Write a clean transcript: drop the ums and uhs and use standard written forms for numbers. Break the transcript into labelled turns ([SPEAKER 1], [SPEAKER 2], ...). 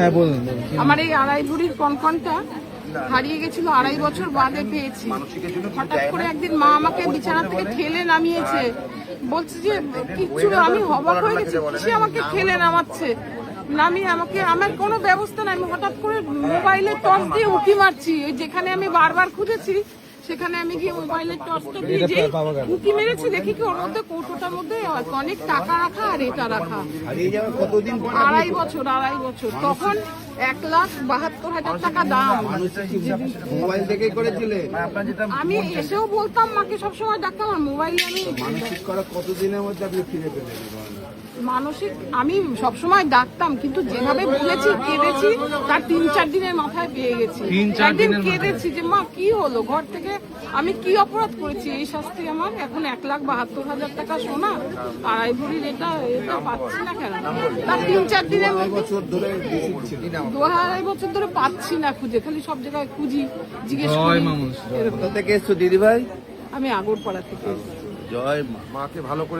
[SPEAKER 1] হ্যাঁ বলুন।
[SPEAKER 2] আমার এই আড়াই ভরির কনকনটা হারিয়ে গেছিল, 2.5 বছর বাদে পেয়েছি। হঠাৎ করে একদিন মা আমাকে বিছানা থেকে ঠেলে নামিয়েছে, বলছে যে কিচ্ছু, আমি অবাক হয়ে গেছি, সে আমাকে ঠেলে নামাচ্ছে, নামিয়ে আমাকে, আমার কোনো ব্যবস্থা নাই, আমি হঠাৎ করে মোবাইলের টর্চ দিয়ে উঁকি মারছি, ওই যেখানে আমি বারবার খুঁজেছি সেখানে আমি গিয়ে মোবাইলের টর্চটা দিয়ে যে উঁকি মেরেছি, দেখি কি ওর মধ্যে, কৌটোটার মধ্যে অনেক টাকা রাখা আর এটা রাখা। 2.5 বছর। তখন 1,72,000 টাকা দাম।
[SPEAKER 1] মোবাইল থেকে করেছিলেন?
[SPEAKER 2] আমি এসেও বলতাম মাকে সবসময়, ডাক্তার আমার মোবাইলে আমি
[SPEAKER 1] মানসিক করা কতদিনের মধ্যে আপনি ফিরে পেলেন?
[SPEAKER 2] মানসিক আমি সবসময় ডাকতাম, কিন্তু যেভাবে বলেছি, কেঁদেছি, তার 3-4 দিনের মাথায় পেয়ে গেছি। একদিন কেঁদেছি যে মা কি হলো, ঘর থেকে আমি কি অপরাধ করেছি, এই শাস্তি আমার। এখন 1,72,000 টাকা সোনা, 2.5 ভরির এটা পাচ্ছি না কেন? তার 3-4 দিনের মধ্যে 2.5 বছর ধরে পাচ্ছি না খুঁজে, খালি সব জায়গায় খুঁজি, জিজ্ঞেস করি।
[SPEAKER 1] কোথা থেকে এসছো দিদি ভাই?
[SPEAKER 2] আমি আগরপাড়া থেকে।
[SPEAKER 1] জয় মা। মাকে ভালো করে